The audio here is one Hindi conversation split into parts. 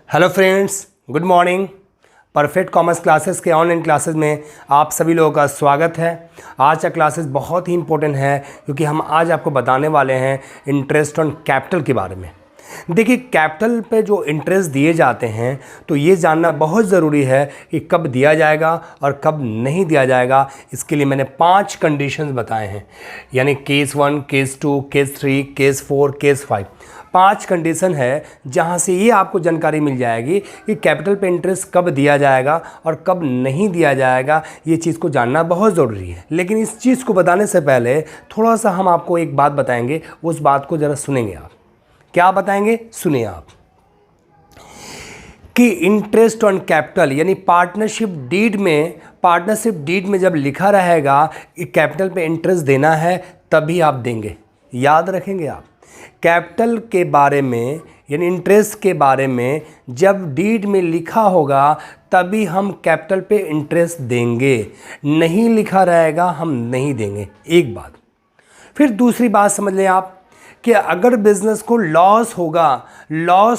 Hello friends, good morning. Perfect commerce classes के ऑनलाइन क्लासेस में आप सभी लोगों का स्वागत है। आज का क्लासेस बहुत ही इंपॉर्टेंट है क्योंकि हम आज आपको बताने वाले हैं इंटरेस्ट ऑन कैपिटल के बारे में। देखिए, कैपिटल पे जो इंटरेस्ट दिए जाते हैं तो ये जानना बहुत ज़रूरी है कि कब दिया जाएगा और कब नहीं दिया जाएगा। इसके लिए मैंने 5 कंडीशंस बताए हैं, यानी case 1, case 2, case 3, case 4, case 5। 5 condition है जहाँ से ये आपको जानकारी मिल जाएगी कि कैपिटल पे इंटरेस्ट कब दिया जाएगा और कब नहीं दिया जाएगा। ये चीज़ को जानना बहुत ज़रूरी है। लेकिन इस चीज़ को बताने से पहले थोड़ा सा हम आपको एक बात बताएंगे, उस बात को ज़रा सुनेंगे आप। क्या बताएंगे, सुनिए आप, कि इंटरेस्ट ऑन कैपिटल यानी पार्टनरशिप डीड में जब लिखा रहेगा कि कैपिटल पे इंटरेस्ट देना है तभी आप देंगे। याद रखेंगे आप, कैपिटल के बारे में यानी इंटरेस्ट के बारे में जब डीड में लिखा होगा तभी हम कैपिटल पे इंटरेस्ट देंगे, नहीं लिखा रहेगा हम नहीं देंगे। एक बात। फिर दूसरी बात समझ लें आप कि अगर बिजनेस को लॉस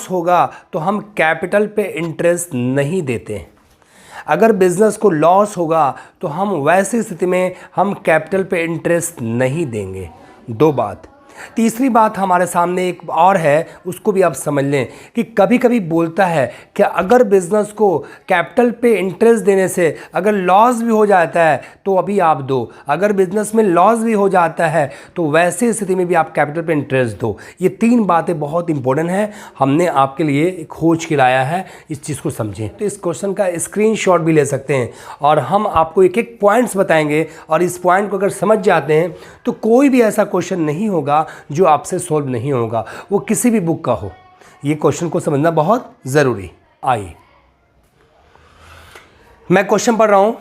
होगा तो हम कैपिटल पे इंटरेस्ट नहीं देते। अगर बिजनेस को लॉस होगा तो हम वैसी स्थिति में हम कैपिटल पे इंटरेस्ट नहीं देंगे। 2 बात। तीसरी बात हमारे सामने एक और है, उसको भी आप समझ लें कि कभी कभी बोलता है कि अगर बिजनेस को कैपिटल पे इंटरेस्ट देने से अगर लॉस भी हो जाता है तो अभी आप दो, अगर बिजनेस में लॉस भी हो जाता है तो वैसे स्थिति में भी आप कैपिटल पे इंटरेस्ट दो। ये 3 बातें बहुत इंपॉर्टेंट हैं, हमने आपके लिए खोज के लाया है, इस चीज़ को समझें। तो इस क्वेश्चन का स्क्रीनशॉट भी ले सकते हैं और हम आपको एक एक पॉइंट्स बताएंगे और इस पॉइंट को अगर समझ जाते हैं तो कोई भी ऐसा क्वेश्चन नहीं होगा जो आपसे सॉल्व नहीं होगा, वो किसी भी बुक का हो। ये क्वेश्चन को समझना बहुत जरूरी। आइए, मैं क्वेश्चन पढ़ रहा हूं।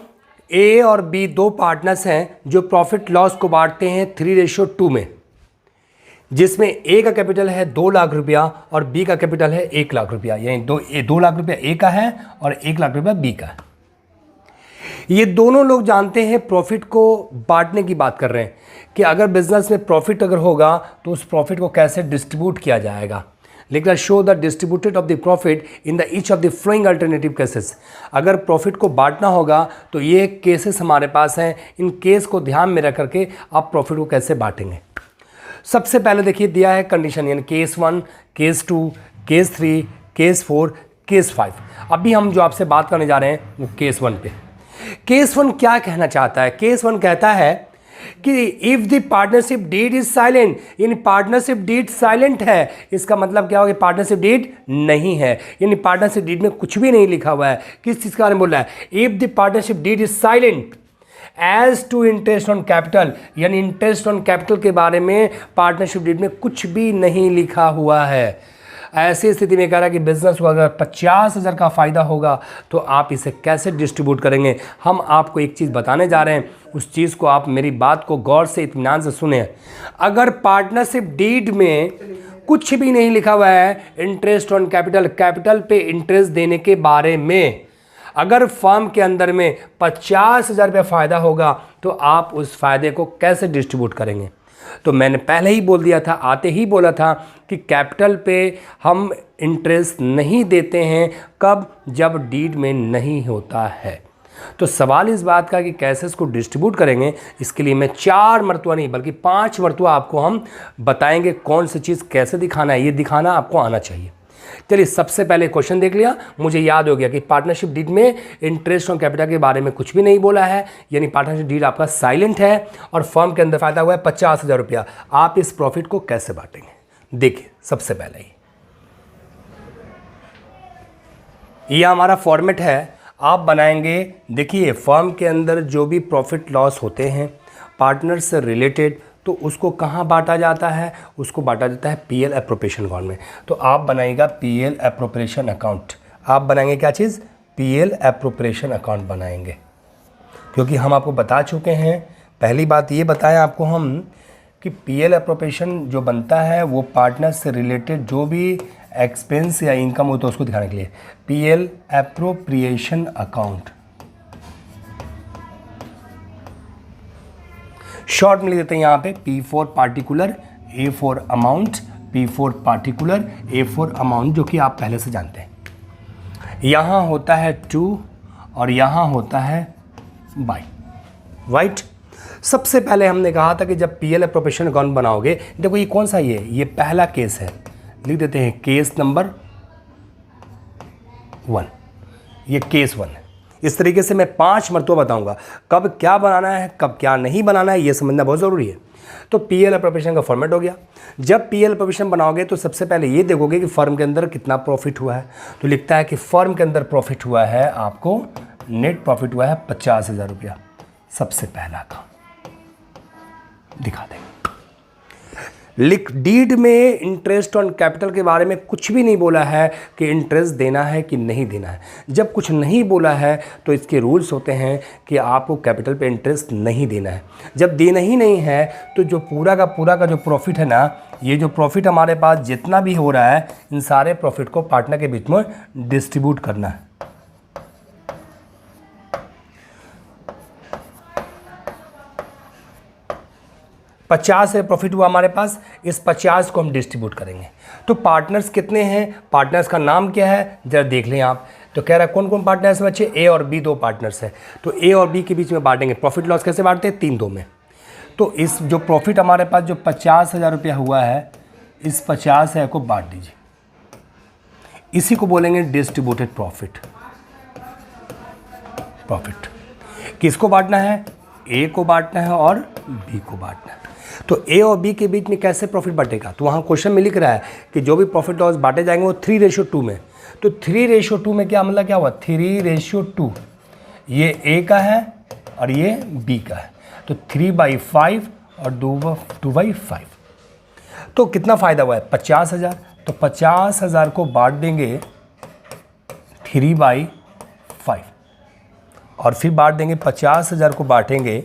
ए और बी 2 पार्टनर्स हैं जो प्रॉफिट लॉस को बांटते हैं 3:2 में, जिसमें ए का कैपिटल है 2 लाख रुपया और बी का कैपिटल है 1 लाख रुपया, यानी 2 लाख रुपया ए का है और 1 लाख रुपया बी का है। ये दोनों लोग जानते हैं प्रॉफिट को बांटने की बात कर रहे हैं कि अगर बिजनेस में प्रॉफिट अगर होगा तो उस प्रॉफिट को कैसे डिस्ट्रीब्यूट किया जाएगा। लेकिन show the distributed of the profit in the each of the flowing alternative cases. अगर प्रॉफिट को बांटना होगा तो ये केसेस हमारे पास हैं, इन केस को ध्यान में रख करके आप प्रॉफिट को कैसे बांटेंगे। सबसे पहले देखिए, दिया है कंडीशन, यानी case 1, case 2, case 3, case 4, case 5। अभी हम जो आपसे बात करने जा रहे हैं वो केस 1 पे। केस 1 क्या कहना चाहता है? केस 1 कहता है कि if the partnership deed is silent, यानी पार्टनरशिप डीड साइलेंट है, इसका मतलब क्या होगा? पार्टनरशिप डीड नहीं है, यानी पार्टनरशिप डीड में कुछ भी नहीं लिखा हुआ है। किस चीज के बारे में बोल रहा है? If the partnership deed is silent as to interest on capital, यानी इंटरेस्ट ऑन कैपिटल के बारे में पार्टनरशिप डीड में कुछ भी नहीं लिखा हुआ है। ऐसी स्थिति में कह रहा है कि बिजनेस को अगर 50,000 का फ़ायदा होगा तो आप इसे कैसे डिस्ट्रीब्यूट करेंगे। हम आपको एक चीज़ बताने जा रहे हैं, उस चीज़ को आप मेरी बात को गौर से इत्मीनान से सुने। अगर पार्टनरशिप डीड में कुछ भी नहीं लिखा हुआ है इंटरेस्ट ऑन कैपिटल पे इंटरेस्ट देने के बारे में, अगर फर्म के अंदर में 50,000 रुपये फ़ायदा होगा तो आप उस फ़ायदे को कैसे डिस्ट्रीब्यूट करेंगे। तो मैंने पहले ही बोल दिया था, आते ही बोला था कि कैपिटल पे हम इंटरेस्ट नहीं देते हैं। कब? जब डीड में नहीं होता है। तो सवाल इस बात का कि कैसे इसको डिस्ट्रीब्यूट करेंगे, इसके लिए मैं 4 मरतबा नहीं बल्कि 5 मरतबा आपको हम बताएंगे कौन सी चीज़ कैसे दिखाना है। ये दिखाना आपको आना चाहिए। चलिए, सबसे पहले क्वेश्चन देख लिया, मुझे याद हो गया कि पार्टनरशिप डीड में इंटरेस्ट ऑन कैपिटल के बारे में कुछ भी नहीं बोला है, यानी पार्टनरशिप डीड आपका साइलेंट है और फर्म के अंदर फायदा हुआ है 50,000 रुपया। आप इस प्रॉफिट को कैसे बांटेंगे? देखिए, सबसे पहले ये हमारा फॉर्मेट है, आप बनाएंगे। देखिए, फर्म के अंदर जो भी प्रॉफिट लॉस होते हैं पार्टनर से रिलेटेड, तो उसको कहाँ बांटा जाता है? उसको बांटा जाता है पीएल एप्रोप्रिएशन अकाउंट में। तो आप बनाइएगा पीएल एप्रोप्रिएशन अकाउंट। आप बनाएंगे क्या चीज़? पीएल एप्रोप्रिएशन अकाउंट बनाएंगे, क्योंकि हम आपको बता चुके हैं। पहली बात ये बताया आपको हम कि पीएल एप्रोप्रिएशन जो बनता है वो पार्टनर से रिलेटेड जो भी एक्सपेंस या इनकम हो तो उसको दिखाने के लिए पीएल एप्रोप्रिएशन अकाउंट। शॉर्ट में लिख देते हैं यहाँ पे P4 particular, A4 amount, P4 particular, A4 amount, जो कि आप पहले से जानते हैं। यहाँ होता है 2 और यहाँ होता है बाई, राइट। सबसे पहले हमने कहा था कि जब पीएल एप्रोप्रिएशन अकाउंट बनाओगे, देखो ये कौन सा ये पहला केस है, लिख देते हैं केस नंबर 1, ये केस 1 है। इस तरीके से मैं 5 मरतबा बताऊंगा कब क्या बनाना है, कब क्या नहीं बनाना है, ये समझना बहुत ज़रूरी है। तो पीएल एप्रोप्रिएशन का फॉर्मेट हो गया। जब पीएल एप्रोप्रिएशन बनाओगे तो सबसे पहले ये देखोगे कि फर्म के अंदर कितना प्रॉफिट हुआ है। तो लिखता है कि फर्म के अंदर प्रॉफिट हुआ है, आपको नेट प्रॉफिट हुआ है 50,000 रुपया। सबसे पहला काम दिखा देंगे। लिख डीड में इंटरेस्ट ऑन कैपिटल के बारे में कुछ भी नहीं बोला है कि इंटरेस्ट देना है कि नहीं देना है। जब कुछ नहीं बोला है तो इसके रूल्स होते हैं कि आपको कैपिटल पे इंटरेस्ट नहीं देना है। जब देना ही नहीं है तो जो पूरा का जो प्रॉफिट है ना, ये जो प्रॉफिट हमारे पास जितना भी हो रहा है, इन सारे प्रॉफिट को पार्टनर के बीच में डिस्ट्रीब्यूट करना है। $50 प्रॉफिट हुआ हमारे पास, इस 50 को हम डिस्ट्रीब्यूट करेंगे। तो पार्टनर्स कितने हैं, पार्टनर्स का नाम क्या है, जरा देख लें आप। तो कह रहा है कौन कौन पार्टनर्स हैं बच्चे, ए और बी 2 पार्टनर्स हैं। तो ए और बी के बीच में बांटेंगे। प्रॉफिट लॉस कैसे बांटते हैं, 3-2 में। तो इस जो प्रॉफिट हमारे पास जो 50,000 रुपया हुआ है, इस 50,000 को बांट दीजिए। इसी को बोलेंगे डिस्ट्रीब्यूटेड प्रॉफिट। किसको बांटना है, ए को बांटना है और बी को बांटना है। तो ए और बी के बीच में कैसे प्रॉफिट बांटेगा, तो वहाँ क्वेश्चन में लिख रहा है कि जो भी प्रॉफिट लॉस बांटे जाएंगे वो 3:2 में। तो 3:2 में क्या मतलब क्या हुआ, 3:2 ये ए का है और ये बी का है। तो 3/5 और 2/5। तो कितना फ़ायदा हुआ है, 50,000। तो 50,000 को बांट देंगे 3/5 और फिर बांट देंगे 50,000 को बांटेंगे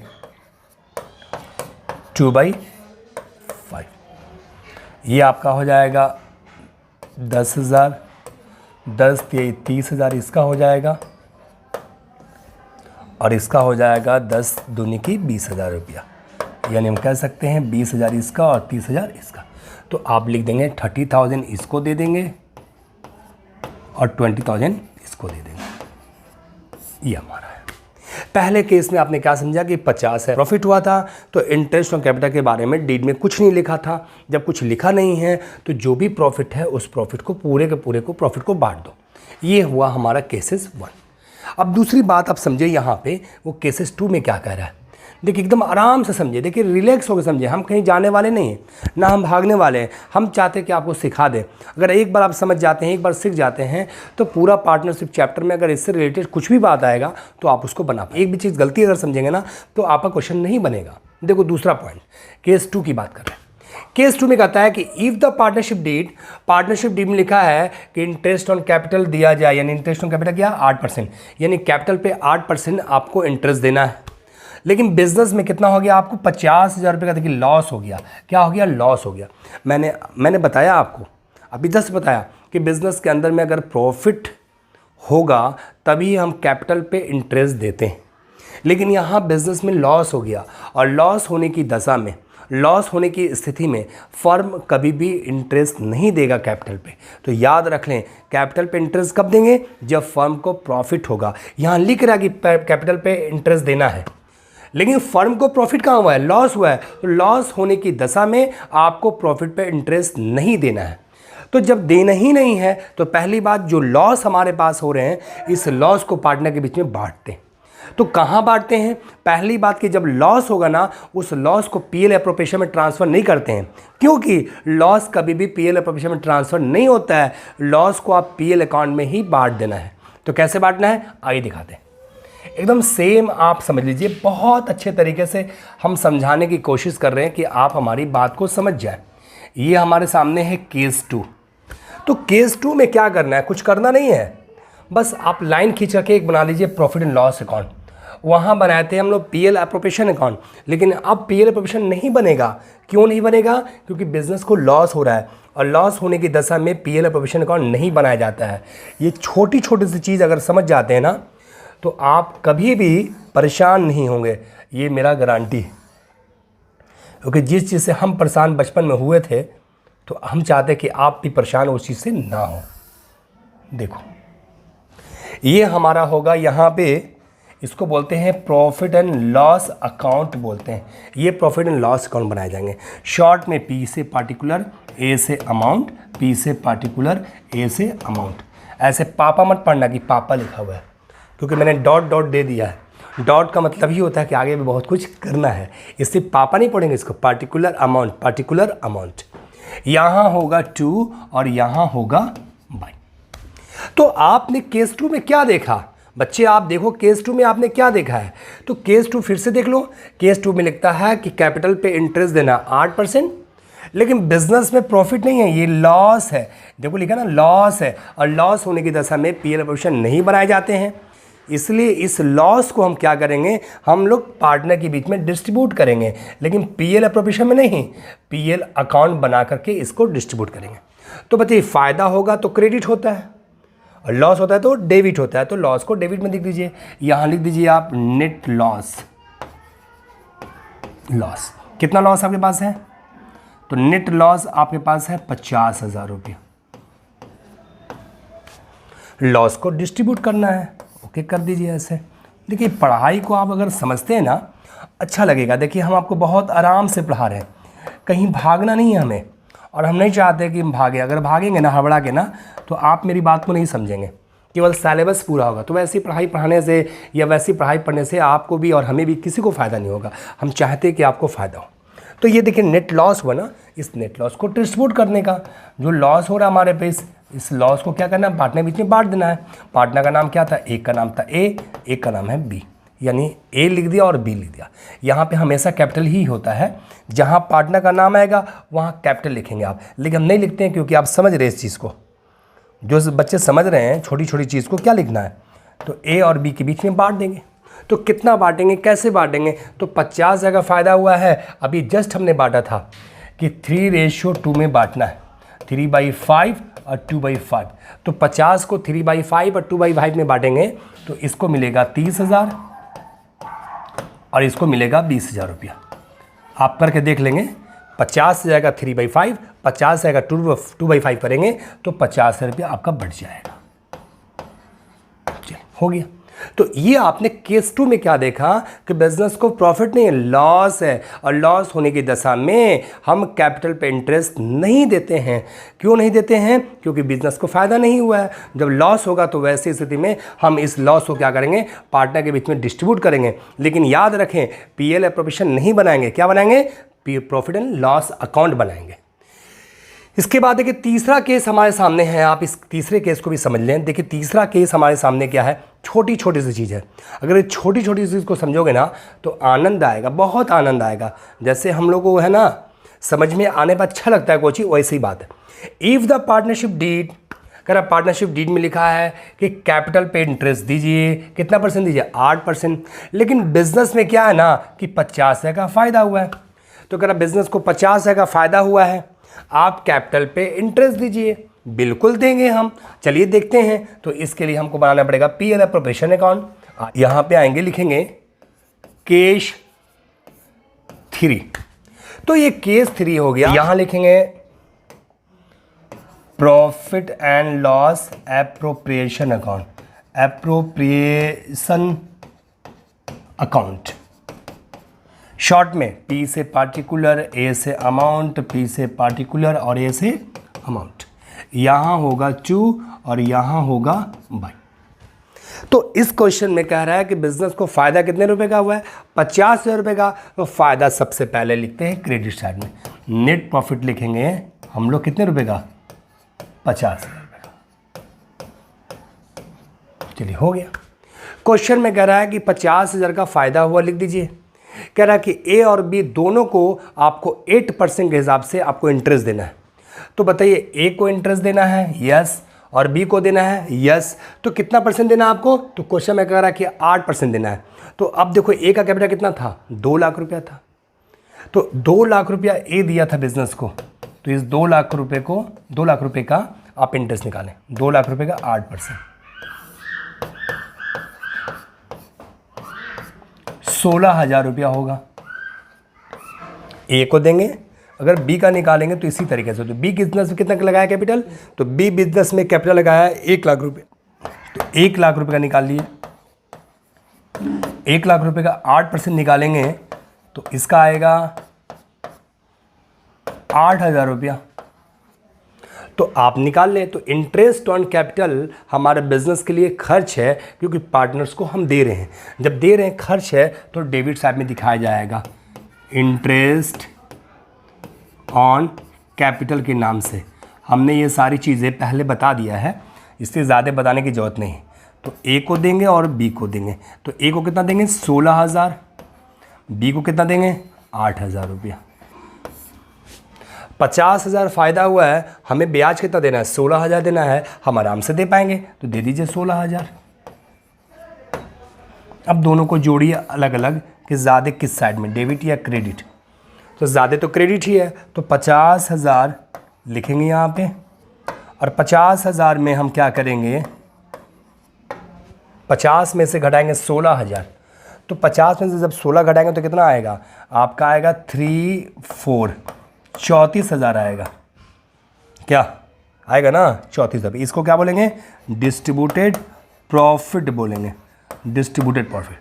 2/5। ये आपका हो जाएगा 10,000, 10 ये 30,000 इसका हो जाएगा और इसका हो जाएगा 10 दूनी की 20,000 रुपया। यानी हम कह सकते हैं 20,000 इसका और 30,000 इसका। तो आप लिख देंगे 30,000 इसको दे देंगे और 20,000 इसको दे देंगे। ये हमारा है। पहले केस में आपने क्या समझा कि 50 है प्रॉफिट हुआ था, तो इंटरेस्ट ऑन कैपिटल के बारे में डीड में कुछ नहीं लिखा था। जब कुछ लिखा नहीं है तो जो भी प्रॉफिट है उस प्रॉफिट को पूरे के पूरे को प्रॉफिट को बांट दो। ये हुआ हमारा केसेस 1। अब दूसरी बात आप समझे यहाँ पे, वो केसेस 2 में क्या कह रहा है। देखिए एकदम आराम से समझिए, देखिए रिलैक्स होकर समझिए। हम कहीं जाने वाले नहीं हैं, ना हम भागने वाले हैं। हम चाहते हैं कि आपको सिखा दें। अगर एक बार आप समझ जाते हैं, एक बार सीख जाते हैं, तो पूरा पार्टनरशिप चैप्टर में अगर इससे रिलेटेड कुछ भी बात आएगा तो आप उसको बना पाए। एक भी चीज़ गलती अगर समझेंगे ना तो आपका क्वेश्चन नहीं बनेगा। देखो दूसरा पॉइंट, केस 2 की बात कर रहे हैं। केस 2 में कहता है कि इफ़ द पार्टनरशिप डीड में लिखा है कि इंटरेस्ट ऑन कैपिटल दिया जाए, यानी इंटरेस्ट ऑन कैपिटल क्या 8%, यानी कैपिटल पे 8% आपको इंटरेस्ट देना है। लेकिन बिजनेस में कितना हो गया, आपको 50,000 रुपये का देखिए लॉस हो गया। क्या हो गया, लॉस हो गया। मैंने बताया आपको, अभी 10 बताया कि बिजनेस के अंदर में अगर प्रॉफिट होगा तभी हम कैपिटल पे इंटरेस्ट देते हैं। लेकिन यहाँ बिजनेस में लॉस हो गया और लॉस होने की दशा में, लॉस होने की स्थिति में फर्म कभी भी इंटरेस्ट नहीं देगा कैपिटल पे। तो याद रख लें, कैपिटल पे इंटरेस्ट कब देंगे, जब फर्म को प्रॉफिट होगा। यहाँ लिख रहा है कि कैपिटल पे इंटरेस्ट देना है, लेकिन फर्म को प्रॉफिट कहाँ हुआ है, लॉस हुआ है। तो लॉस होने की दशा में आपको प्रॉफिट पे इंटरेस्ट नहीं देना है। तो जब देना ही नहीं है तो पहली बात, जो लॉस हमारे पास हो रहे हैं इस लॉस को पार्टनर के बीच में बांटते हैं। तो कहाँ बांटते हैं, पहली बात कि जब लॉस होगा ना, उस लॉस को पीएल एप्रोप्रिएशन में ट्रांसफ़र नहीं करते हैं, क्योंकि लॉस कभी भी पीएल एप्रोप्रिएशन में ट्रांसफ़र नहीं होता है। लॉस को आप पीएल अकाउंट में ही बांट देना है। तो कैसे बांटना है, आइए दिखाते हैं। एकदम सेम आप समझ लीजिए, बहुत अच्छे तरीके से हम समझाने की कोशिश कर रहे हैं कि आप हमारी बात को समझ जाएं। ये हमारे सामने है केस 2। तो केस 2 में क्या करना है, कुछ करना नहीं है, बस आप लाइन खींच करके एक बना लीजिए प्रॉफिट एंड लॉस अकाउंट। वहाँ बनाए थे हम लोग पीएल एप्रोप्रिएशन अकाउंट, लेकिन अब पीएल एप्रोप्रिएशन नहीं बनेगा। क्यों नहीं बनेगा, क्योंकि बिजनेस को लॉस हो रहा है और लॉस होने की दशा में पीएल एप्रोप्रिएशन अकाउंट नहीं बनाया जाता है। ये छोटी छोटी सी चीज़ अगर समझ जाते हैं ना तो आप कभी भी परेशान नहीं होंगे, ये मेरा गारंटी है। क्योंकि जिस चीज़ से हम परेशान बचपन में हुए थे, तो हम चाहते कि आप भी परेशान उस चीज़ से ना हो। देखो ये हमारा होगा यहाँ पे, इसको बोलते हैं प्रॉफिट एंड लॉस अकाउंट बोलते हैं। ये प्रॉफिट एंड लॉस अकाउंट बनाए जाएंगे। शॉर्ट में पी से पार्टिकुलर, ए से अमाउंट, पी से पार्टिकुलर, ए से अमाउंट। ऐसे पापा मत पढ़ना कि पापा लिखा हुआ है, क्योंकि मैंने डॉट डॉट दे दिया है। डॉट का मतलब ही होता है कि आगे भी बहुत कुछ करना है, इससे पापा नहीं पढ़ेंगे इसको। Particular amount, particular amount. यहाँ होगा 2 और यहाँ होगा बाई। तो आपने केस 2 में क्या देखा बच्चे? आप देखो केस 2 में आपने क्या देखा है। तो केस 2 फिर से देख लो। केस 2 में लिखता है कि कैपिटल पे इंटरेस्ट देना 8%, लेकिन बिजनेस में प्रॉफिट नहीं है, ये लॉस है। देखो लिखा ना, लॉस है, और लॉस होने की दशा में पीएल एप्रोप्रिएशन नहीं बनाए जाते हैं। इसलिए इस लॉस को हम क्या करेंगे, हम लोग पार्टनर के बीच में डिस्ट्रीब्यूट करेंगे, लेकिन पीएल एप्रोप्रिएशन में नहीं, पीएल अकाउंट बना करके इसको डिस्ट्रीब्यूट करेंगे। तो बच्चे फ़ायदा होगा तो क्रेडिट होता है, और लॉस होता है तो डेबिट होता है। तो लॉस को डेबिट में लिख दीजिए। यहाँ लिख दीजिए आप नेट लॉस। लॉस कितना लॉस आपके पास है? तो नेट लॉस आपके पास है 50,000 रुपये। लॉस को डिस्ट्रीब्यूट करना है, ओके कर दीजिए ऐसे। देखिए पढ़ाई को आप अगर समझते हैं ना, अच्छा लगेगा। देखिए हम आपको बहुत आराम से पढ़ा रहे हैं, कहीं भागना नहीं है हमें, और हम नहीं चाहते कि हम भागें। अगर भागेंगे ना हड़बड़ा के ना, तो आप मेरी बात को नहीं समझेंगे, केवल सिलेबस पूरा होगा। तो वैसी पढ़ाई पढ़ाने से या वैसी पढ़ाई पढ़ने से आपको भी और हमें भी किसी को फ़ायदा नहीं होगा। हम चाहते हैं कि आपको फ़ायदा हो। तो ये देखिए नेट लॉस हुआ ना, इस नेट लॉस को डिस्ट्रीब्यूट करने का, जो लॉस हो रहा है हमारे पे, इस लॉस को क्या करना है, पार्टनर के बीच में बांट देना है। पार्टनर का नाम क्या था? एक का नाम था ए, एक का नाम है बी, यानी ए लिख दिया और बी लिख दिया। यहाँ पे हमेशा कैपिटल ही होता है, जहाँ पार्टनर का नाम आएगा वहाँ कैपिटल लिखेंगे आप, लेकिन हम नहीं लिखते हैं क्योंकि आप समझ रहे हैं इस चीज़ को। जो बच्चे समझ रहे हैं छोटी छोटी चीज़ को क्या लिखना है, तो ए और बी के बीच में बांट देंगे। तो कितना बांटेंगे, कैसे बांटेंगे? तो 50 का फ़ायदा हुआ है, अभी जस्ट हमने बांटा था कि 3:2 में बांटना है, 3/5 और 2/5। तो 50 को 3/5 और 2/5 में बांटेंगे तो इसको मिलेगा 30,000 और इसको मिलेगा 20,000 रुपया। आप करके देख लेंगे। 50 से जाएगा 3/5, 50 से जाएगा 2/5 करेंगे तो 50,000 रुपया आपका बढ़ जाएगा। चलिए हो गया। तो ये आपने केस 2 में क्या देखा कि बिजनेस को प्रॉफिट नहीं है, लॉस है, और लॉस होने की दशा में हम कैपिटल पे इंटरेस्ट नहीं देते हैं। क्यों नहीं देते हैं? क्योंकि बिजनेस को फ़ायदा नहीं हुआ है। जब लॉस होगा तो वैसी स्थिति में हम इस लॉस को क्या करेंगे, पार्टनर के बीच में डिस्ट्रीब्यूट करेंगे। लेकिन याद रखें, पीएल एप्रोप्रिएशन नहीं बनाएंगे। क्या बनाएंगे? प्रॉफिट एंड लॉस अकाउंट बनाएंगे। इसके बाद देखिए तीसरा केस हमारे सामने है, आप इस तीसरे केस को भी समझ लें। देखिए तीसरा केस हमारे सामने क्या है, छोटी छोटी सी चीज़ है। अगर ये छोटी छोटी चीज़ को समझोगे ना तो आनंद आएगा, बहुत आनंद आएगा। जैसे हम लोग को है ना समझ में आने पर अच्छा लगता है कोई चीज़, वैसी बात है। इफ़ द पार्टनरशिप डीड, अगर पार्टनरशिप डीड में लिखा है कि कैपिटल पे इंटरेस्ट दीजिए, कितना परसेंट दीजिए? 8%। लेकिन बिजनेस में क्या है ना कि 50 का फ़ायदा हुआ है। तो अगर बिजनेस को 50 का फ़ायदा हुआ है, आप कैपिटल पे इंटरेस्ट दीजिए। बिल्कुल देंगे हम। चलिए देखते हैं। तो इसके लिए हमको बनाना पड़ेगा पीएल एप्रोप्रिएशन अकाउंट। यहाँ पे आएंगे, लिखेंगे केस 3। तो ये केस 3 हो गया। यहाँ लिखेंगे profit and loss appropriation account, appropriation account. Short में पी से पार्टिकुलर, ए से अमाउंट, पी से पार्टिकुलर और ए से अमाउंट। यहाँ होगा 2 और यहाँ होगा बाई। तो इस क्वेश्चन में कह रहा है कि बिजनेस को फ़ायदा कितने रुपए का हुआ है? 50,000 रुपये का। तो फ़ायदा सबसे पहले लिखते हैं क्रेडिट साइड में। नेट प्रॉफिट लिखेंगे हम लोग कितने रुपए का? 50,000 रुपये का। चलिए हो गया। क्वेश्चन में कह रहा है कि 50,000 का फ़ायदा हुआ, लिख दीजिए। कह रहा है कि ए और बी दोनों को आपको 8% के हिसाब से आपको इंटरेस्ट देना है। तो बताइए ए को इंटरेस्ट देना है, यस, और बी को देना है, यस। तो कितना परसेंट देना है आपको? तो क्वेश्चन में कह रहा है कि 8% देना है। तो अब देखो ए का कैपिटल कितना था? 2 लाख रुपया था। तो 2 लाख रुपया ए दिया था बिजनेस को। तो इस 2 लाख रुपये को, 2 लाख रुपये का आप इंटरेस्ट निकालें। 2 लाख रुपये का 8%, 16,000 रुपया होगा। ए को देंगे। अगर बी का निकालेंगे तो इसी तरीके से। तो बी बिजनेस में कितना लगाया कैपिटल? तो बी बिजनेस में कैपिटल लगाया 1 लाख रुपये। तो 1 लाख रुपए का निकाल लिए, 1 लाख रुपए का 8% निकालेंगे तो इसका आएगा 8,000 रुपया। तो आप निकाल लें। तो इंटरेस्ट ऑन कैपिटल हमारे बिजनेस के लिए खर्च है, क्योंकि पार्टनर्स को हम दे रहे हैं। जब दे रहे हैं खर्च है तो डेबिट साइड में दिखाया जाएगा इंटरेस्ट ऑन कैपिटल के नाम से। हमने ये सारी चीज़ें पहले बता दिया है, इसलिए ज़्यादा बताने की ज़रूरत नहीं। तो ए को देंगे और बी को देंगे। तो ए को कितना देंगे 16,000, बी को कितना देंगे 8,000 रुपया। 50,000 फ़ायदा हुआ है, हमें ब्याज कितना देना है 16,000 देना है, हम आराम से दे पाएंगे तो दे दीजिए 16,000। अब दोनों को जोड़िए अलग अलग कि ज़्यादा किस साइड में, डेबिट या क्रेडिट। तो ज़्यादा तो क्रेडिट ही है, तो 50,000 लिखेंगे यहाँ पे, और 50,000 में हम क्या करेंगे 50 में से घटाएंगे 16,000। तो 50 में से जब 16 घटाएंगे तो कितना आएगा आपका, आएगा 34,000 आएगा। क्या आएगा ना 34,000। इसको क्या बोलेंगे डिस्ट्रीब्यूटेड प्रॉफिट बोलेंगे, डिस्ट्रीब्यूटेड प्रॉफिट।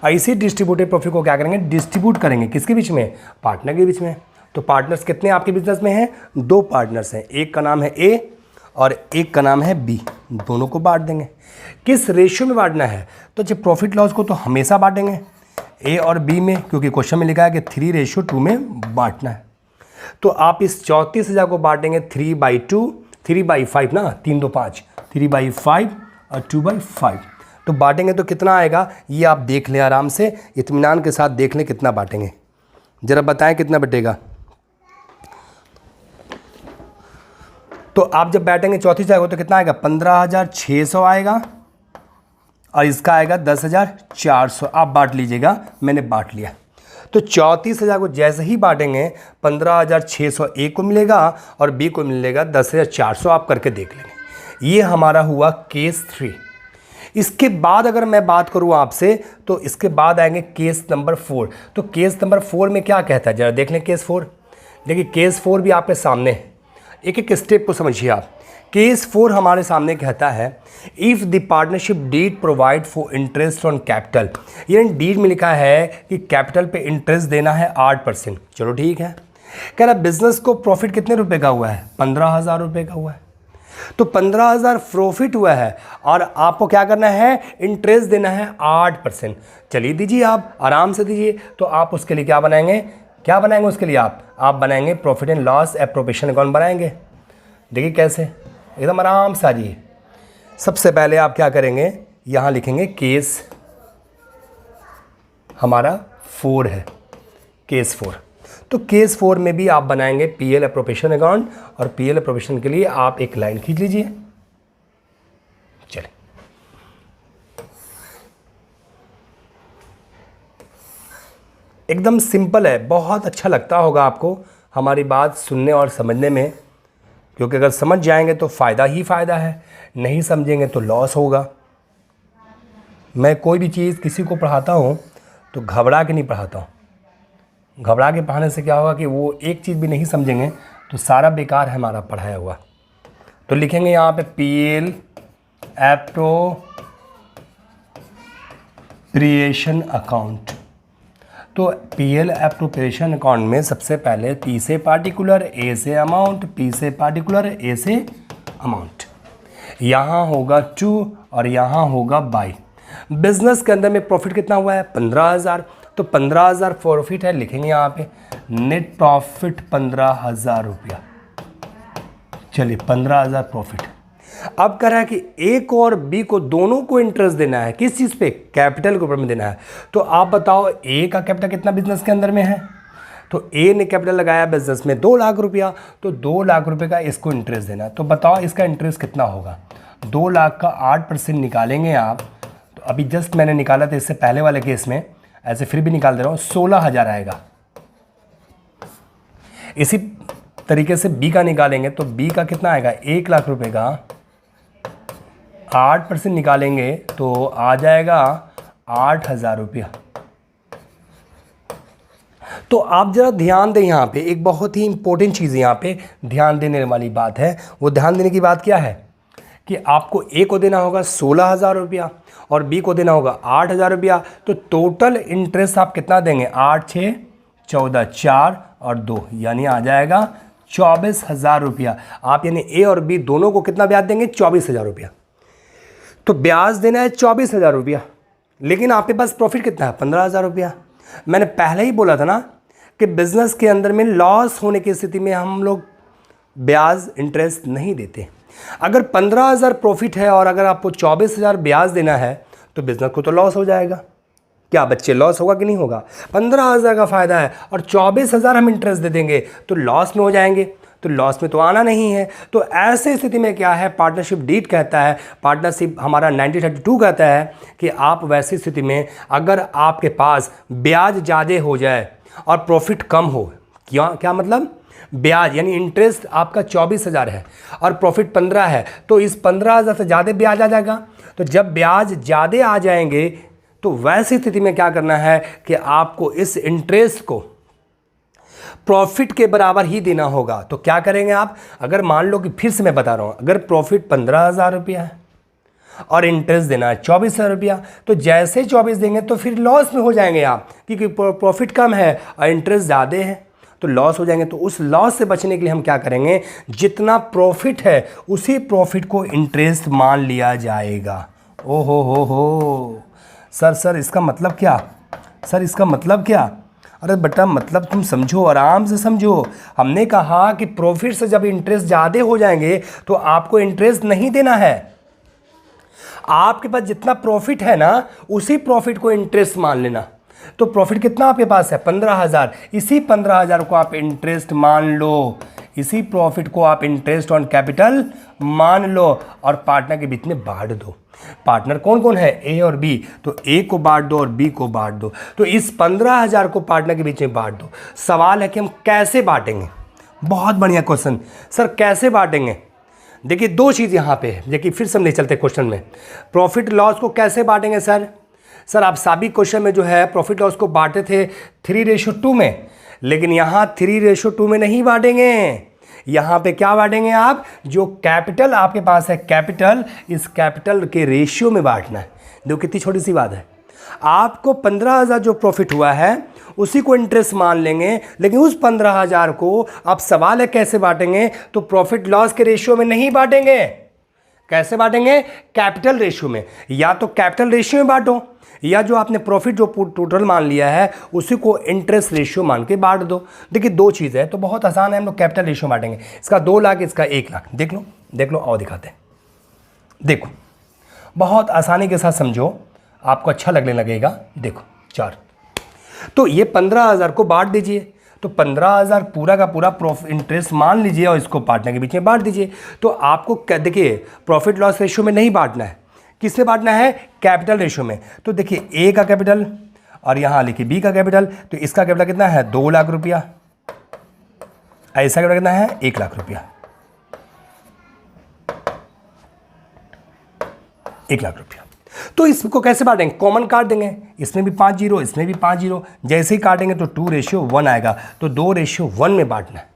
और इसी डिस्ट्रीब्यूटेड प्रॉफिट को क्या करेंगे डिस्ट्रीब्यूट करेंगे किसके बीच में, पार्टनर के बीच में। तो पार्टनर्स कितने आपके बिजनेस में हैं, 2 पार्टनर्स हैं, एक का नाम है ए और एक का नाम है बी। दोनों को बांट देंगे। किस रेशियो में बांटना है, तो जब प्रॉफिट लॉस को तो हमेशा बांटेंगे ए और बी में, क्योंकि क्वेश्चन में लिखा है कि 3:2 में बांटना है। तो आप इस 34,000 को बांटेंगे 3/2, 3/5 ना, 3 2 5, 3/5 और 2/5। तो बांटेंगे तो कितना आएगा ये आप देख लें आराम से, इत्मीनान के साथ देख लें कितना बांटेंगे। जरा बताएं कितना बटेगा। तो आप जब बैठेंगे 34,000 तो कितना आएगा 15,600 आएगा, और इसका आएगा 10,400। आप बांट लीजिएगा, मैंने बांट लिया। तो 34,000 को जैसे ही बांटेंगे 15,600 ए को मिलेगा और बी को मिलेगा 10,400। आप करके देख लेंगे। ये हमारा हुआ केस 3। इसके बाद अगर मैं बात करूं आपसे तो इसके बाद आएंगे केस नंबर 4। तो केस नंबर 4 में क्या कहता है जरा देख लें। केस 4 देखिए, केस 4 भी आपके सामने है, एक एक स्टेप को समझिए आप। केस 4 हमारे सामने कहता है if the partnership deed provide for interest on capital. ये डीड में लिखा है कि कैपिटल पे इंटरेस्ट देना है 8%। चलो ठीक है। कह रहा बिजनेस को प्रॉफिट कितने रुपए का हुआ है 15,000 रुपये का हुआ है। तो 15,000 प्रॉफिट हुआ है और आपको क्या करना है इंटरेस्ट देना है 8%। चलिए दीजिए, आप आराम से दीजिए। तो आप उसके लिए क्या बनाएंगे उसके लिए आप बनाएंगे profit and loss appropriation account बनाएंगे। देखिए कैसे, एकदम आराम से आ जाइए। सबसे पहले आप क्या करेंगे, यहाँ लिखेंगे केस हमारा 4 है, केस 4। तो केस 4 में भी आप बनाएंगे पीएल एप्रोप्रिएशन अकाउंट, और पीएल एप्रोप्रिएशन के लिए आप एक लाइन खींच लीजिए। चलिए, एकदम सिंपल है, बहुत अच्छा लगता होगा आपको हमारी बात सुनने और समझने में, क्योंकि अगर समझ जाएंगे तो फ़ायदा ही फ़ायदा है, नहीं समझेंगे तो लॉस होगा। मैं कोई भी चीज़ किसी को पढ़ाता हूँ तो घबरा के नहीं पढ़ाता हूँ। घबरा के पढ़ाने से क्या होगा कि वो एक चीज़ भी नहीं समझेंगे तो सारा बेकार है हमारा पढ़ाया हुआ। तो लिखेंगे यहाँ पे पीएल एप्रोप्रिएशन अकाउंट। तो पीएल एप्रोप्रिएशन अकाउंट में सबसे पहले पी से पार्टिकुलर, ए से अमाउंट, पी से पार्टिकुलर, ए से अमाउंट। यहाँ होगा 2 और यहाँ होगा बाई। बिजनेस के अंदर में प्रॉफिट कितना हुआ है 15,000। तो 15,000 प्रॉफिट है, लिखेंगे यहाँ पे नेट प्रॉफिट 15,000 रुपया। चलिए 15,000 प्रॉफिट। अब कह रहा है कि ए को और बी को दोनों को इंटरेस्ट देना है, किस चीज़ पे, कैपिटल के ऊपर में देना है। तो आप बताओ ए का कैपिटल कितना बिजनेस के अंदर में है। तो ए ने कैपिटल लगाया बिजनेस में 2 लाख रुपया, तो 2 लाख रुपये का इसको इंटरेस्ट देना है। तो बताओ इसका इंटरेस्ट कितना होगा। 2 लाख का 8% निकालेंगे आप। तो अभी जस्ट मैंने निकाला था इससे पहले वाले केस में, ऐसे फिर भी निकाल दे रहा हूँ, 16,000 आएगा। इसी तरीके से बी का निकालेंगे तो बी का कितना आएगा 1 लाख रुपए का 8% निकालेंगे तो आ जाएगा 8,000 रुपया। तो आप जरा ध्यान दें, यहाँ पे एक बहुत ही इंपॉर्टेंट चीज़ यहाँ पे ध्यान देने वाली बात है। वो ध्यान देने की बात क्या है कि आपको ए को देना होगा 16,000 रुपया और बी को देना होगा 8,000 रुपया, तो टोटल इंटरेस्ट आप कितना देंगे? 8 6 14, 4 और 2, यानी आ जाएगा 24,000 रुपया। आप यानी ए और बी दोनों को कितना ब्याज देंगे? 24,000 रुपया। तो ब्याज देना है 24,000 रुपया, लेकिन आपके पास प्रॉफिट कितना है? 15,000 रुपया। मैंने पहले ही बोला था ना कि बिजनेस के अंदर में लॉस होने की स्थिति में हम लोग ब्याज इंटरेस्ट नहीं देते। अगर 15,000 प्रॉफिट है और अगर आपको 24,000 ब्याज देना है तो बिजनेस को तो लॉस हो जाएगा। क्या बच्चे, लॉस होगा कि नहीं होगा? 15,000 का फ़ायदा है और 24,000 हम इंटरेस्ट दे देंगे तो लॉस में हो जाएंगे, तो लॉस में तो आना नहीं है। तो ऐसे स्थिति में क्या है, पार्टनरशिप डीड कहता है, पार्टनरशिप हमारा 1932 कहता है कि आप वैसी स्थिति में अगर आपके पास ब्याज ज़्यादा हो जाए और प्रॉफिट कम हो, क्या मतलब? ब्याज यानी इंटरेस्ट आपका 24,000 है और प्रॉफिट 15 है, तो इस 15,000 से ज़्यादा ब्याज आ जाएगा। तो जब ब्याज ज़्यादा आ जाएंगे तो वैसी स्थिति में क्या करना है कि आपको इस इंटरेस्ट को प्रॉफिट के बराबर ही देना होगा। तो क्या करेंगे आप? अगर मान लो कि फिर से मैं बता रहा हूँ, अगर प्रॉफिट 15,000 रुपया है और इंटरेस्ट देना है 24,000 रुपया, तो जैसे 24 देंगे तो फिर लॉस में हो जाएंगे आप, क्योंकि प्रॉफिट कम है और इंटरेस्ट ज़्यादा है तो लॉस हो जाएंगे। तो उस लॉस से बचने के लिए हम क्या करेंगे? जितना प्रॉफिट है उसी प्रॉफिट को इंटरेस्ट मान लिया जाएगा। ओ हो सर इसका मतलब क्या? सर इसका मतलब क्या? अरे बेटा मतलब तुम समझो, आराम से समझो। हमने कहा कि प्रॉफिट से जब इंटरेस्ट ज़्यादा हो जाएंगे तो आपको इंटरेस्ट नहीं देना है। आपके पास जितना प्रॉफिट है ना उसी प्रॉफिट को इंटरेस्ट मान लेना। तो प्रॉफिट कितना आपके पास है? 15,000। इसी 15,000 को आप इंटरेस्ट मान लो, इसी प्रॉफिट को आप इंटरेस्ट ऑन कैपिटल मान लो और पार्टनर के बीच में बांट दो। पार्टनर कौन कौन है? ए और बी। तो ए को बांट दो और बी को बांट दो। तो इस 15,000 को पार्टनर के बीच में बांट दो। सवाल है कि हम कैसे बांटेंगे? बहुत बढ़िया क्वेश्चन। सर कैसे बांटेंगे? देखिए दो चीज़ यहाँ पे है, देखिए फिर से हम ले चलते क्वेश्चन में। प्रॉफिट लॉस को कैसे बांटेंगे सर आप साबिक क्वेश्चन में जो है प्रॉफिट लॉस को बांटे थे 3:2 में, लेकिन यहाँ 3:2 में नहीं बांटेंगे। यहाँ पे क्या बांटेंगे आप? जो कैपिटल आपके पास है कैपिटल, इस कैपिटल के रेशियो में बांटना है। देखो कितनी छोटी सी बात है। आपको 15,000 जो प्रॉफिट हुआ है उसी को इंटरेस्ट मान लेंगे, लेकिन उस 15,000 को अब सवाल है कैसे बांटेंगे? तो प्रॉफिट लॉस के रेशियो में नहीं बांटेंगे। कैसे बांटेंगे? कैपिटल रेशियो में। या तो कैपिटल रेशियो में बांटो, या जो आपने प्रॉफिट जो टोटल मान लिया है उसी को इंटरेस्ट रेशियो मान के बांट दो। देखिए दो चीज़ है तो बहुत आसान है, हम लोग कैपिटल रेशियो बांटेंगे। इसका 2 लाख, इसका 1 लाख। देख लो और दिखाते हैं। देखो बहुत आसानी के साथ समझो, आपको अच्छा लगने लगेगा। देखो 4, तो ये 15,000 को बांट दीजिए। तो 15,000 पूरा का पूरा इंटरेस्ट मान लीजिए और इसको पार्टनर के बीच में बांट दीजिए। तो आपको देखिए प्रॉफिट लॉस रेशियो में नहीं बांटना है, किसमें बांटना है? कैपिटल रेशियो में। तो देखिए ए का कैपिटल और यहाँ लिखिए बी का कैपिटल। तो इसका कैपिटल कितना है? 2 लाख रुपया। ऐसा कैपिटल कितना है? 1 लाख रुपया। 1 लाख रुपया। तो इसको कैसे बांटेंगे? कॉमन काट देंगे। इसमें भी 5 जीरो, इसमें भी 5 जीरो। जैसे ही काटेंगे तो 2:1 आएगा। तो 2:1 में बांटना है,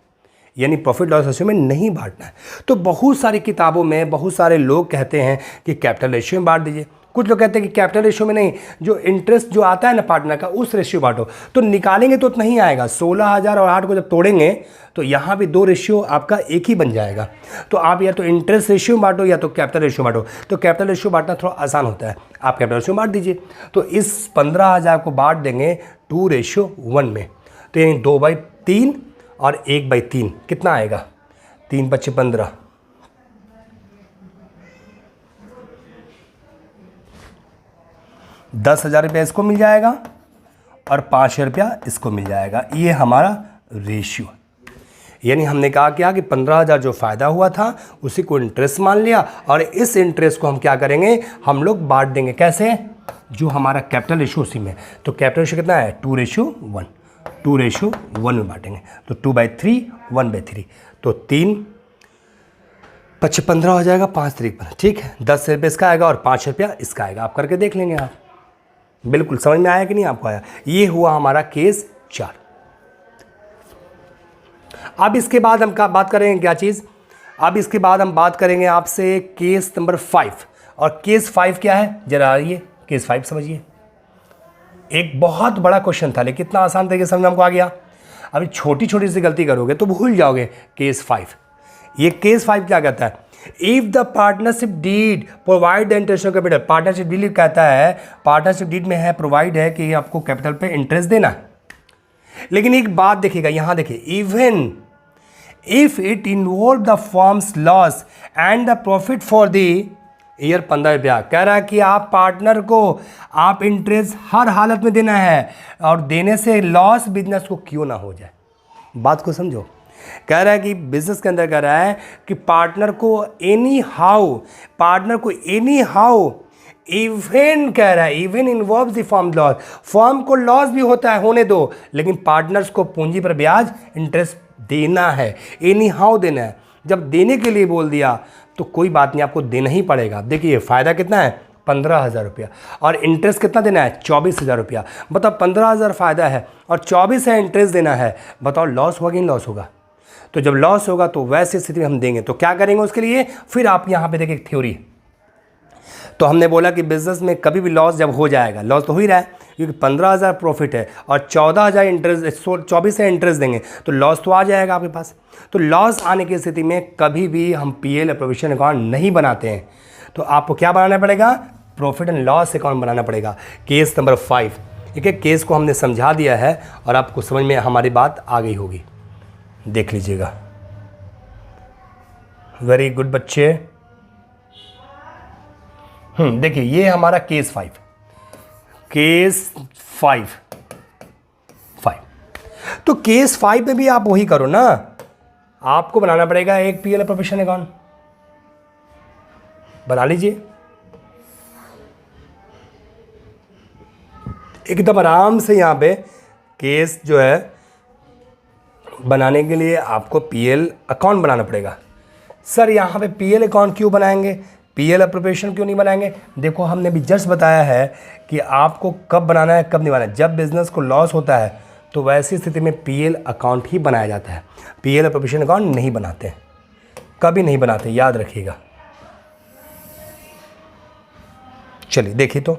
यानी प्रॉफिट लॉस रेशियो में नहीं बांटना है। तो बहुत सारी किताबों में बहुत सारे लोग कहते हैं कि कैपिटल रेशियो में बांट दीजिए। कुछ लोग कहते हैं कि कैपिटल रेशियो में नहीं, जो इंटरेस्ट जो आता है ना पार्टनर का उस रेशियो बांटो। तो निकालेंगे तो नहीं आएगा। 16,000 और 8 को जब तोड़ेंगे तो यहाँ भी 2 रेशियो आपका एक ही बन जाएगा। तो आप या तो इंटरेस्ट रेशियो में बांटो या तो कैपिटल रेशियो बांटो। तो कैपिटल रेशियो बांटना थोड़ा आसान होता है, आप कैपिटल रेशियो बांट दीजिए। तो इस 15,000 को बांट देंगे 2:1 में। तो यानी 2/3 और 1/3 कितना आएगा? 3 × 5 = 15। 10,000 रुपया इसको मिल जाएगा और 5,000 रुपया इसको मिल जाएगा। ये हमारा रेशियो। यानी हमने कहा क्या कि 15,000 जो फ़ायदा हुआ था उसी को इंटरेस्ट मान लिया और इस इंटरेस्ट को हम क्या करेंगे? हम लोग बांट देंगे। कैसे? जो हमारा कैपिटल रेशियो उसी में। तो कैपिटल रेशियो कितना है? 2:1। 2:1 में बांटेंगे। तो 2/3, 1/3। तो 3 × 5 = 15 हो जाएगा। 5 × 3 = 15। ठीक है, 10 रुपये इसका आएगा और 5 रुपया इसका आएगा। आप करके देख लेंगे। आप बिल्कुल समझ में आया कि नहीं आपको आया? ये हुआ हमारा केस 4। अब इसके बाद हम बात करेंगे क्या चीज़? अब इसके बाद हम बात करेंगे आपसे केस नंबर 5। और केस 5 क्या है, जरा आइए केस 5 समझिए। एक बहुत बड़ा क्वेश्चन था लेकिन कितना आसान तरीके से समझ हमको आ गया। अभी छोटी छोटी सी गलती करोगे तो भूल जाओगे। केस 5, ये केस 5 क्या कहता है, if the partnership deed provide the interest of capital. Partnership deed कहता है, पार्टनरशिप डीड में है प्रोवाइड है कि आपको कैपिटल पे इंटरेस्ट देना है। लेकिन एक बात देखिएगा, यहां देखिए, even if it involve the firms loss and the profit for the year 15 रुपया। कह रहा है कि आप पार्टनर को आप इंटरेस्ट हर हालत में देना है और देने से लॉस बिजनेस को क्यों ना हो जाए। बात को समझो। कह रहा है कि बिजनेस के अंदर कह रहा है कि पार्टनर को एनी हाउ इवन, कह रहा है even involve the firm loss, firm को लॉस भी होता है, होने दो, लेकिन पार्टनर्स को पूंजी पर ब्याज इंटरेस्ट देना है, एनी हाउ देना है। जब देने के लिए बोल दिया तो कोई बात नहीं, आपको देना ही पड़ेगा। देखिए फ़ायदा कितना है, 15,000 रुपया, और इंटरेस्ट कितना देना है, 24,000 रुपया। बताओ 15,000 फ़ायदा है और 24 है इंटरेस्ट देना है, बताओ लॉस होगा कि नहीं लॉस होगा। तो जब लॉस होगा तो वैसी स्थिति में हम देंगे तो क्या करेंगे उसके लिए, फिर आप यहाँ पे देखिए थ्योरी। तो हमने बोला कि बिजनेस में कभी भी लॉस जब हो जाएगा, लॉस तो हो ही रहा है क्योंकि 15,000 प्रॉफिट है और 14,000 इंटरेस्ट, 24 है इंटरेस्ट देंगे तो लॉस तो आ जाएगा आपके पास। तो लॉस आने की स्थिति में कभी भी हम पीएल या प्रोविजन अकाउंट नहीं बनाते हैं। तो आपको क्या बनाना पड़ेगा, प्रॉफिट एंड लॉस अकाउंट बनाना पड़ेगा। केस नंबर 5, ठीक है, केस को हमने समझा दिया है और आपको समझ में हमारी बात आ गई होगी। देख लीजिएगा, वेरी गुड बच्चे। देखिए ये हमारा केस 5, केस 5। तो केस 5 में भी आप वही करो ना, आपको बनाना पड़ेगा एक पीएल प्रोविजन अकाउंट, बना लीजिए एकदम आराम से। यहां पे केस जो है बनाने के लिए आपको पीएल अकाउंट बनाना पड़ेगा। सर यहाँ पे पीएल अकाउंट क्यों बनाएंगे, पीएल अप्रोप्रिएशन क्यों नहीं बनाएंगे। देखो हमने भी जस्ट बताया है कि आपको कब बनाना है कब नहीं बनाना है। जब बिजनेस को लॉस होता है तो वैसी स्थिति में पीएल अकाउंट ही बनाया जाता है, पीएल अप्रोप्रिएशन अकाउंट नहीं बनाते, कभी नहीं बनाते, याद रखिएगा। चलिए देखिए, तो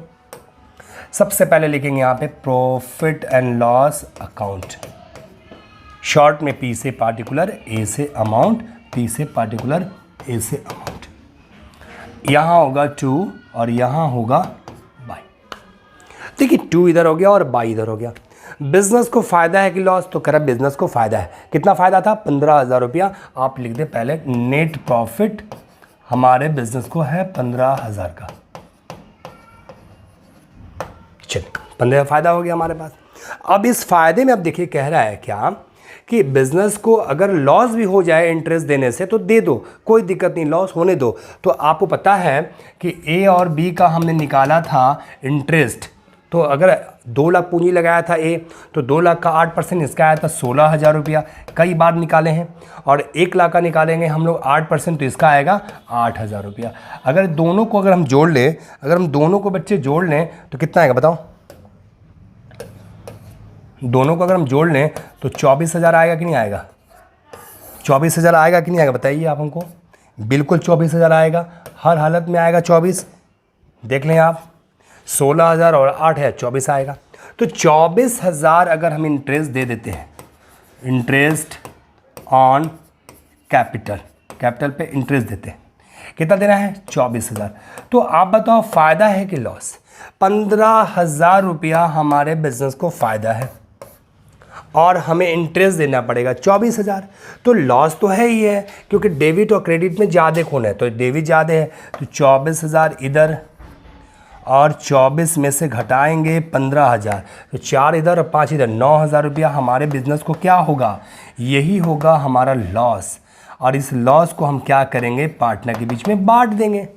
सबसे पहले लिखेंगे यहाँ पे profit and loss account, short में पी से पार्टिकुलर, ए से अमाउंट, पी से पार्टिकुलर, ए से अमाउंट। यहाँ होगा 2 और यहाँ होगा बाई। देखिए 2 इधर हो गया और बाई इधर हो गया। बिजनेस को फ़ायदा है कि लॉस, तो कह बिजनेस को फ़ायदा है। कितना फ़ायदा था, 15,000 रुपया। आप लिख दे पहले, नेट प्रॉफिट हमारे बिजनेस को है 15,000 का। चलिए 15 फ़ायदा हो गया हमारे पास। अब इस फ़ायदे में अब देखिए कह रहा है क्या कि बिज़नेस को अगर लॉस भी हो जाए इंटरेस्ट देने से तो दे दो, कोई दिक्कत नहीं, लॉस होने दो। तो आपको पता है कि ए और बी का हमने निकाला था इंटरेस्ट। तो अगर 2 लाख पूंजी लगाया था ए, तो 2 लाख का 8% इसका आया था 16,000 रुपया, कई बार निकाले हैं। और 1 लाख का निकालेंगे हम लोग 8%, तो इसका आएगा 8,000 रुपया। अगर दोनों को अगर हम जोड़ लें, अगर हम दोनों को बच्चे जोड़ लें तो कितना आएगा बताओ, दोनों को अगर हम जोड़ लें तो 24,000 आएगा कि नहीं आएगा, 24,000 आएगा कि नहीं आएगा बताइए आप हमको। बिल्कुल 24,000 आएगा, हर हालत में आएगा 24। देख लें आप, 16,000 और 8 है, 24 आएगा। तो 24,000 अगर हम इंटरेस्ट दे देते हैं, इंटरेस्ट ऑन कैपिटल, कैपिटल पे इंटरेस्ट देते हैं, कितना देना है 24,000। तो आप बताओ फ़ायदा है कि लॉस। 15,000 रुपया हमारे बिजनेस को फ़ायदा है और हमें इंटरेस्ट देना पड़ेगा 24,000। तो लॉस तो है ही है क्योंकि डेबिट और क्रेडिट में ज़्यादा कौन है, तो डेबिट ज़्यादा है। तो 24,000 इधर और 24 में से घटाएंगे 15,000, तो 4 इधर और 5 इधर, 9,000 रुपया हमारे बिजनेस को क्या होगा, यही होगा हमारा लॉस। और इस लॉस को हम क्या करेंगे, पार्टनर के बीच में बांट देंगे।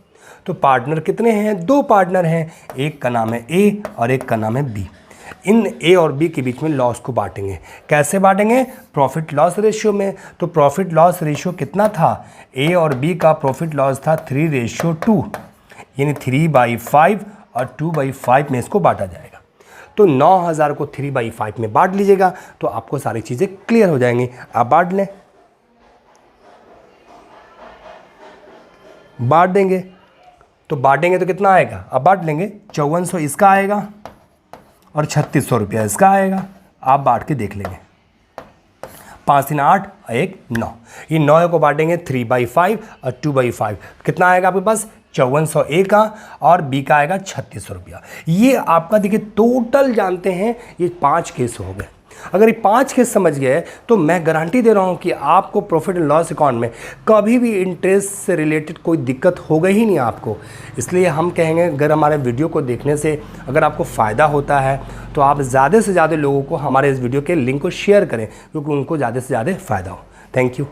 तो पार्टनर कितने हैं, 2 पार्टनर हैं, एक का नाम है ए और एक का नाम है बी। इन ए और बी के बीच में लॉस को बांटेंगे। कैसे बांटेंगे, प्रॉफिट लॉस रेशियो में। तो प्रॉफिट लॉस रेशियो कितना था, ए और बी का प्रॉफिट लॉस था 3:2, यानी 3/5 और 2/5 में इसको बांटा जाएगा। तो 9,000 को 3/5 में बांट लीजिएगा तो आपको सारी चीज़ें क्लियर हो जाएंगी। आप बांट लें। बांट देंगे। तो बांटेंगे तो कितना आएगा, अब बांट लेंगे, 5400 इसका आएगा और 3600 रुपया इसका आएगा। आप बांट के देख लेंगे, 5 3 8 1 9, ये 9 को बांटेंगे 3/5 और 2/5, कितना आएगा आपके पास 5400 ए का और बी का आएगा 3600 रुपया। ये आपका देखिए टोटल जानते हैं, ये 5 केस हो गए। अगर ये 5 केस समझ गए तो मैं गारंटी दे रहा हूँ कि आपको प्रॉफिट एंड लॉस अकाउंट में कभी भी इंटरेस्ट से रिलेटेड कोई दिक्कत होगा ही नहीं आपको। इसलिए हम कहेंगे अगर हमारे वीडियो को देखने से अगर आपको फ़ायदा होता है तो आप ज़्यादा से ज़्यादा लोगों को हमारे इस वीडियो के लिंक को शेयर करें, क्योंकि उनको ज़्यादा से ज़्यादा फ़ायदा हो। Thank you.